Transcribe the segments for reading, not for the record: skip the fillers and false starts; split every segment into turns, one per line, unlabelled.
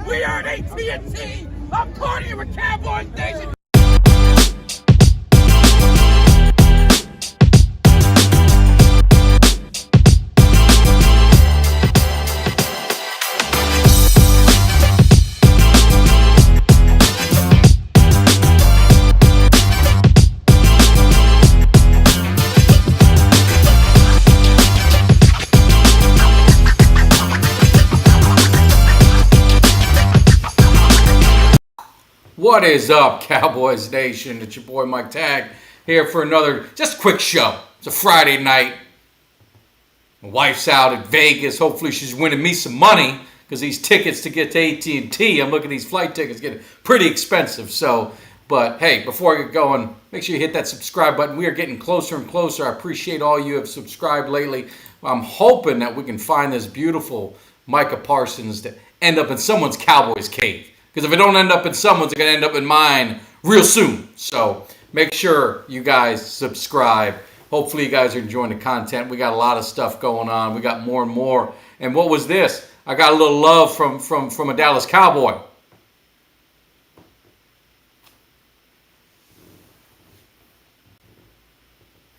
We are at AT&T. I'm partying with Cowboys Nation.
What is up, Cowboys Nation? It's your boy Mike Tag here for another just quick show. It's a Friday night. My wife's out at Vegas. Hopefully she's winning me some money because these tickets to get to AT&T, I'm looking at these flight tickets getting pretty expensive. But hey, before I get going, make sure you hit that subscribe button. We are getting closer and closer. I appreciate all you have subscribed lately. I'm hoping that we can find this beautiful Micah Parsons to end up in someone's Cowboys cave. Because if it don't end up in someone's, it's going to end up in mine real soon. So make sure you guys subscribe. Hopefully you guys are enjoying the content. We got a lot of stuff going on. We got more and more. And what was this? I got a little love from a Dallas Cowboy.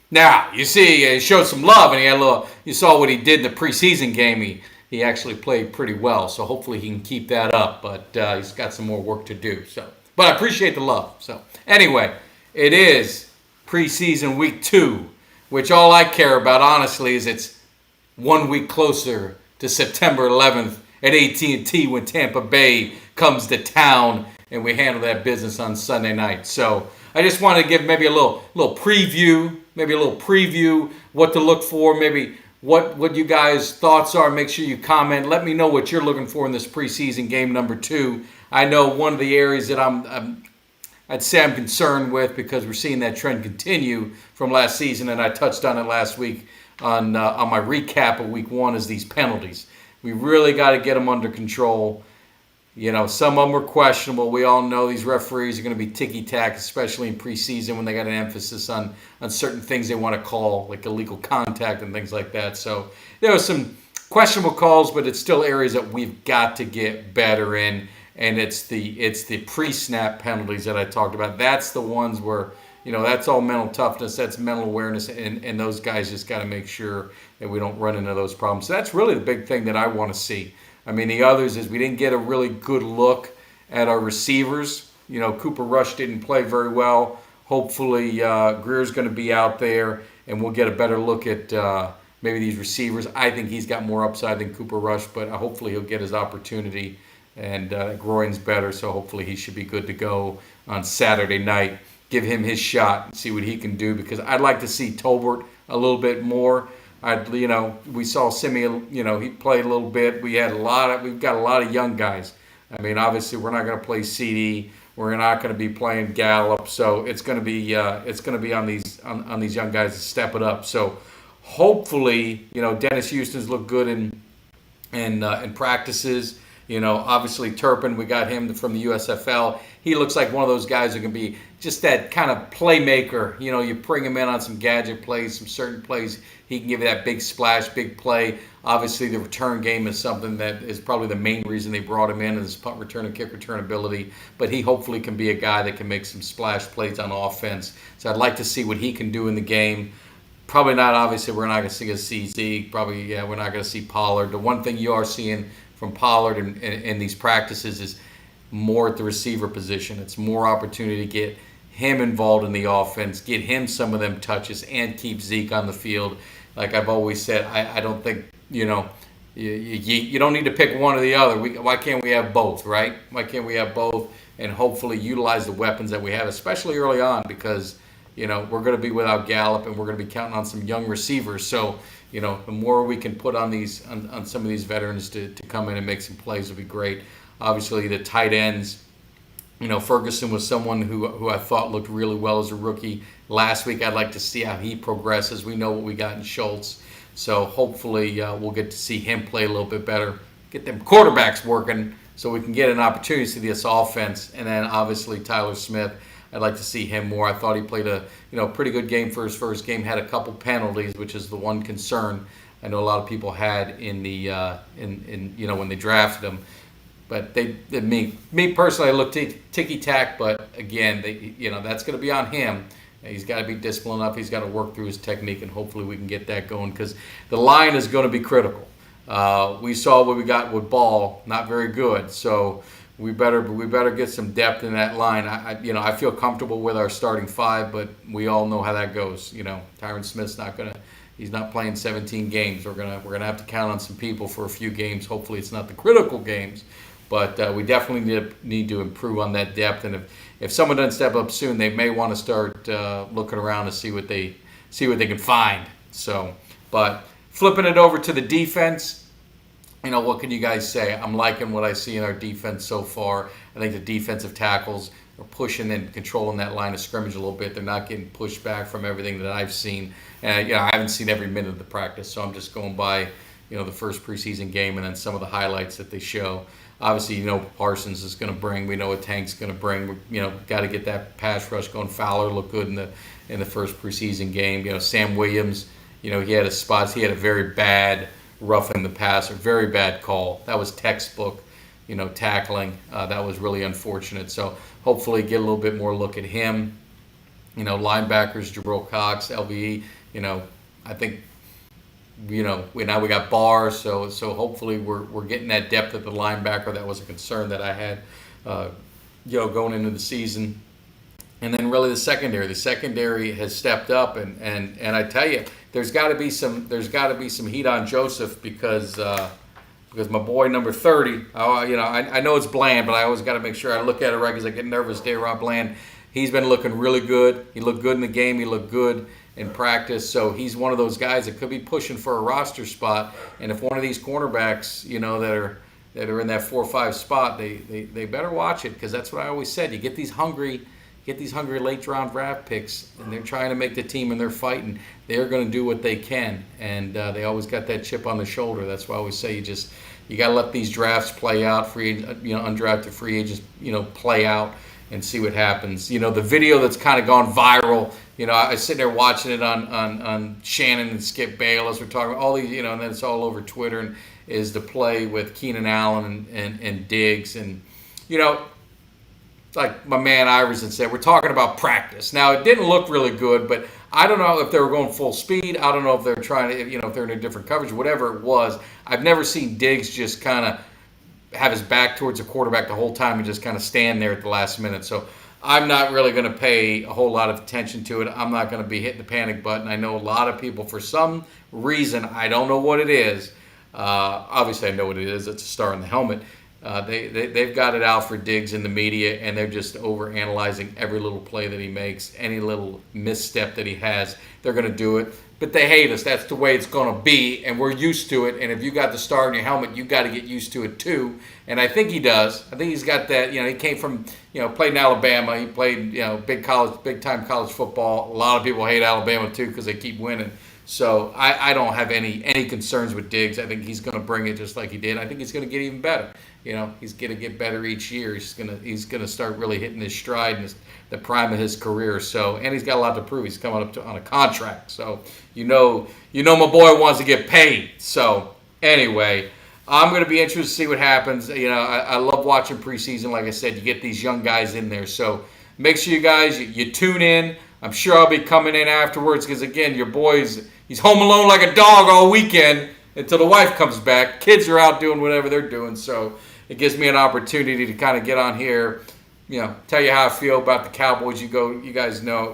Now, you see, he showed some love, and he had a little. You saw what he did in the preseason game. He actually played pretty well, so hopefully he can keep that up. But he's got some more work to do. But I appreciate the love. So anyway, it is preseason week 2, which all I care about, honestly, is it's 1 week closer to September 11th at AT&T when Tampa Bay comes to town and we handle that business on Sunday night. So I just wanted to give maybe a little preview, what to look for, maybe what you guys' thoughts are. Make sure you comment. Let me know what you're looking for in this preseason game number 2. I know one of the areas that I'd say I'm concerned with, because we're seeing that trend continue from last season, and I touched on it last week on my recap of week 1, is these penalties. We really got to get them under control. You know, some of them are questionable. We all know these referees are going to be ticky-tack, especially in preseason when they got an emphasis on certain things they want to call, like illegal contact and things like that. So there were some questionable calls, but it's still areas that we've got to get better in. And it's the pre-snap penalties that I talked about. That's the ones where, you know, that's all mental toughness, that's mental awareness, and those guys just got to make sure that we don't run into those problems. So that's really the big thing that I want to see. I mean, the others is we didn't get a really good look at our receivers. You know, Cooper Rush didn't play very well. Hopefully, Greer's going to be out there, and we'll get a better look at maybe these receivers. I think he's got more upside than Cooper Rush, but hopefully he'll get his opportunity. And Groin's better, so hopefully he should be good to go on Saturday night. Give him his shot and see what he can do, because I'd like to see Tolbert a little bit more. We saw Simeon, he played a little bit. We've got a lot of young guys. I mean, obviously we're not going to play CD. We're not going to be playing Gallup. So it's going to be on these young guys to step it up. So hopefully, Dennis Houston's looked good in practices. Obviously Turpin, we got him from the USFL. He looks like one of those guys who can be just that kind of playmaker. You bring him in on some gadget plays, some certain plays. He can give you that big splash, big play. Obviously, the return game is something that is probably the main reason they brought him in, is his punt return and kick return ability. But he hopefully can be a guy that can make some splash plays on offense. So I'd like to see what he can do in the game. Probably not, obviously, we're not going to see a CZ. Probably, we're not going to see Pollard. The one thing you are seeing from Pollard in these practices is more at the receiver position. It's more opportunity to get him involved in the offense, get him some of them touches, and keep Zeke on the field. Like I've always said, I don't think, you don't need to pick one or the other. Why can't we have both, right? Why can't we have both and hopefully utilize the weapons that we have, especially early on, because, we're going to be without Gallup and we're going to be counting on some young receivers. So, the more we can put on some of these veterans to come in and make some plays will be great. Obviously, the tight ends, Ferguson was someone who I thought looked really well as a rookie last week. I'd like to see how he progresses. We know what we got in Schultz. So hopefully we'll get to see him play a little bit better, get them quarterbacks working so we can get an opportunity to see this offense. And then obviously Tyler Smith, I'd like to see him more. I thought he played a pretty good game for his first game. Had a couple penalties, which is the one concern I know a lot of people had in the when they drafted him. But me personally, I look ticky-tack. But again, that's going to be on him. He's got to be disciplined enough. He's got to work through his technique, and hopefully we can get that going because the line is going to be critical. We saw what we got with Ball, not very good. So we better get some depth in that line. I feel comfortable with our starting five, but we all know how that goes. Tyron Smith's he's not playing 17 games. We're gonna have to count on some people for a few games. Hopefully it's not the critical games, but we definitely need to improve on that depth. And if someone doesn't step up soon, they may want to start looking around to see what they can find. So, but flipping it over to the defense. What can you guys say? I'm liking what I see in our defense so far. I think the defensive tackles are pushing and controlling that line of scrimmage a little bit. They're not getting pushed back from everything that I've seen. And I haven't seen every minute of the practice, so I'm just going by, the first preseason game and then some of the highlights that they show. Obviously, Parsons is going to bring. We know what Tank's going to bring. Got to get that pass rush going. Fowler looked good in the first preseason game. Sam Williams, he had a spot. He had a very bad roughing the passer, very bad call. That was textbook, tackling. That was really unfortunate. So hopefully get a little bit more look at him. Linebackers, Jabril Cox, LVE. I think, now we got Barr. So hopefully we're getting that depth at the linebacker. That was a concern that I had, going into the season. And then really the secondary. The secondary has stepped up, and I tell you, there's got to be some heat on Joseph because my boy number 30. I know it's Bland, but I always got to make sure I look at it right because I get nervous. Dayrod Bland, he's been looking really good. He looked good in the game. He looked good in practice. So he's one of those guys that could be pushing for a roster spot. And if one of these cornerbacks, that are in that 4 or 5 spot, they better watch it because that's what I always said. You get these hungry late round draft picks, and they're trying to make the team, and they're fighting. They're going to do what they can, and they always got that chip on the shoulder. That's why I always say you got to let these drafts play out. Undrafted free agents, play out and see what happens. The video that's kind of gone viral. I was sitting there watching it on Shannon and Skip Bayless. We're talking about all these, and then it's all over Twitter. And is the play with Keenan Allen and Diggs, and like my man Iverson said, we're talking about practice. Now, it didn't look really good, but I don't know if they were going full speed. I don't know if they're trying to, if they're in a different coverage, whatever it was. I've never seen Diggs just kind of have his back towards the quarterback the whole time and just kind of stand there at the last minute. So I'm not really going to pay a whole lot of attention to it. I'm not going to be hitting the panic button. I know a lot of people, for some reason, I don't know what it is. Obviously, I know what it is. It's a star in the helmet. They've got it out for Diggs in the media, and they're just overanalyzing every little play that he makes, any little misstep that he has. They're going to do it, but they hate us. That's the way it's going to be, and we're used to it. And if you got the star in your helmet, you got to get used to it too. And I think he does. I think he's got that. He came from, played in Alabama. He played, big time college football. A lot of people hate Alabama too because they keep winning. So I don't have any concerns with Diggs. I think he's going to bring it just like he did. I think he's going to get even better. He's going to get better each year. He's going to start really hitting his stride in the prime of his career. So, and he's got a lot to prove. He's coming up on a contract. So my boy wants to get paid. So anyway, I'm going to be interested to see what happens. I love watching preseason. Like I said, you get these young guys in there. So make sure you guys you tune in. I'm sure I'll be coming in afterwards because, again, your boy's he's home alone like a dog all weekend until the wife comes back. Kids are out doing whatever they're doing, so it gives me an opportunity to kind of get on here, tell you how I feel about the Cowboys. You guys know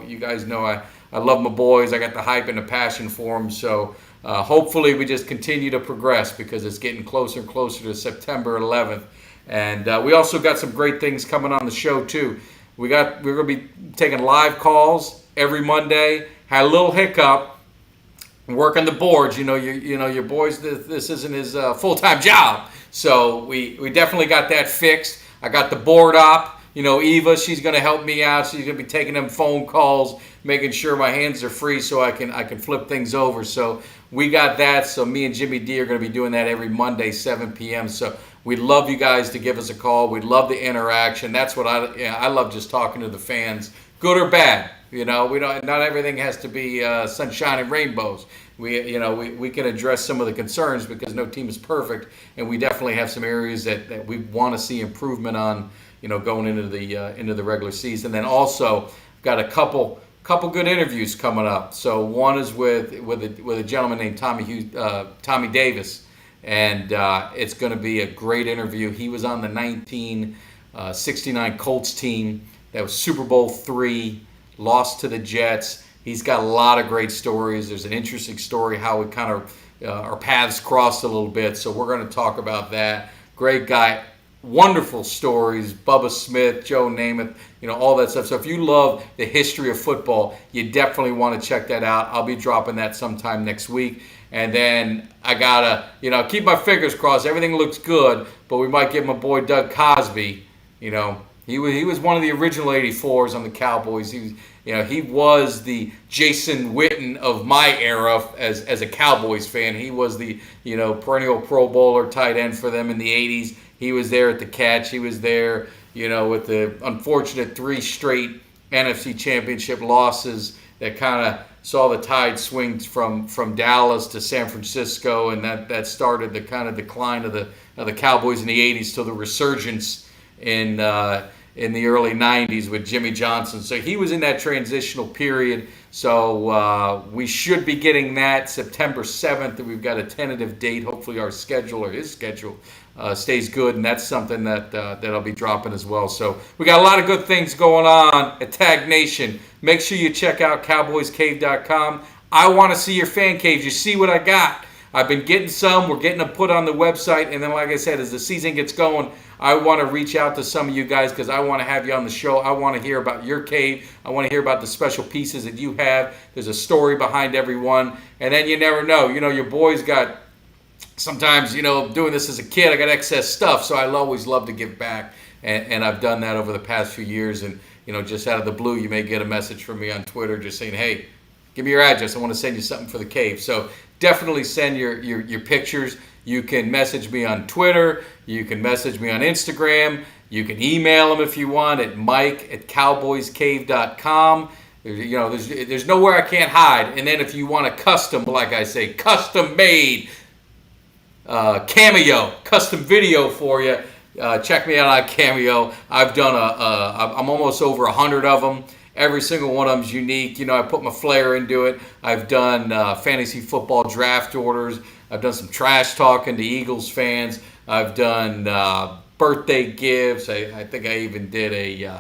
I love my boys. I got the hype and the passion for them, so hopefully we just continue to progress because it's getting closer and closer to September 11th. And we also got some great things coming on the show, too. We're going to be taking live calls every Monday. Had a little hiccup working the boards. Your boys, this isn't his full-time job. So we definitely got that fixed. I got the board op. Eva, she's going to help me out. She's going to be taking them phone calls, making sure my hands are free so I can flip things over. So we got that. So me and Jimmy D are going to be doing that every Monday, 7 p.m. So we'd love you guys to give us a call. We'd love the interaction. That's what I love, just talking to the fans, good or bad. We don't. Not everything has to be sunshine and rainbows. we can address some of the concerns because no team is perfect, and we definitely have some areas that we want to see improvement on, going into the regular season. Then also got a couple good interviews coming up. So one is with a gentleman named Tommy Davis, and it's going to be a great interview. He was on the 1969 Colts team that was Super Bowl III, lost to the Jets. He's got a lot of great stories. There's an interesting story how we kind of our paths crossed a little bit. So we're going to talk about that. Great guy. Wonderful stories, Bubba Smith, Joe Namath, all that stuff. So if you love the history of football, you definitely want to check that out. I'll be dropping that sometime next week. And then I gotta, keep my fingers crossed. Everything looks good, but we might get my boy Doug Cosby. He was one of the original 84s on the Cowboys. He was the Jason Witten of my era as a Cowboys fan. He was the perennial Pro Bowler tight end for them in the 80s. He was there at the catch. He was there, with the unfortunate 3 straight NFC Championship losses that kind of saw the tide swing from Dallas to San Francisco, and that started the kind of decline of the Cowboys in the 80s to the resurgence in the early 90s with Jimmy Johnson. So he was in that transitional period. So we should be getting that September 7th. We've got a tentative date. Hopefully our schedule or his schedule stays good, and that's something that I'll be dropping as well. So we got a lot of good things going on at Tag Nation. Make sure you check out cowboyscave.com. I want to see your fan caves. You see what I got. I've been getting some. We're getting them put on the website. And then, like I said, as the season gets going, I want to reach out to some of you guys because I want to have you on the show. I want to hear about your cave. I want to hear about the special pieces that you have. There's a story behind every one. And then you never know. Your boy's got, sometimes, doing this as a kid, I got excess stuff. So I always love to give back. And I've done that over the past few years. And, just out of the blue, you may get a message from me on Twitter just saying, hey, give me your address. I want to send you something for the cave. So definitely send your pictures. You can message me on Twitter. You can message me on Instagram. You can email them if you want at mike@cowboyscave.com. There's nowhere I can't hide. And then if you want a custom, like I say, custom made Cameo, custom video for you, check me out on Cameo. I've done I'm almost over 100 of them. Every single one of them is unique. I put my flair into it. I've done fantasy football draft orders. I've done some trash talking to Eagles fans. I've done birthday gifts. I think I even did a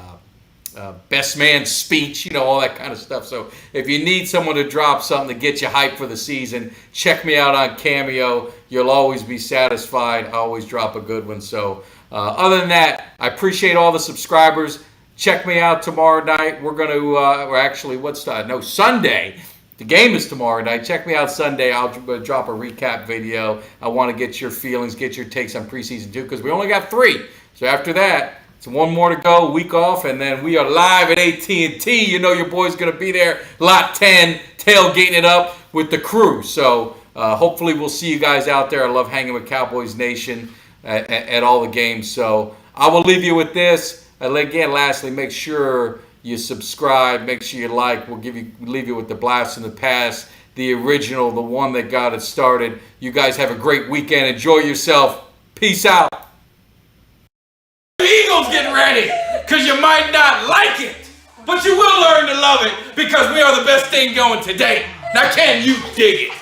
best man speech, all that kind of stuff. So if you need someone to drop something to get you hyped for the season, check me out on Cameo. You'll always be satisfied. I always drop a good one. So other than that, I appreciate all the subscribers. Check me out tomorrow night. We're going to, Sunday. The game is tomorrow night. Check me out Sunday. I'll drop a recap video. I want to get your feelings, get your takes on preseason 2 because we only got 3. So after that, it's one more to go, week off, and then we are live at AT&T. Your boy's going to be there, Lot 10, tailgating it up with the crew. So hopefully we'll see you guys out there. I love hanging with Cowboys Nation at all the games. So I will leave you with this. Again, lastly, make sure you subscribe, make sure you like. We'll leave you with the blast in the past, the original, the one that got it started. You guys have a great weekend. Enjoy yourself. Peace out.
The Eagles getting ready, because you might not like it, but you will learn to love it because we are the best thing going today. Now, can you dig it?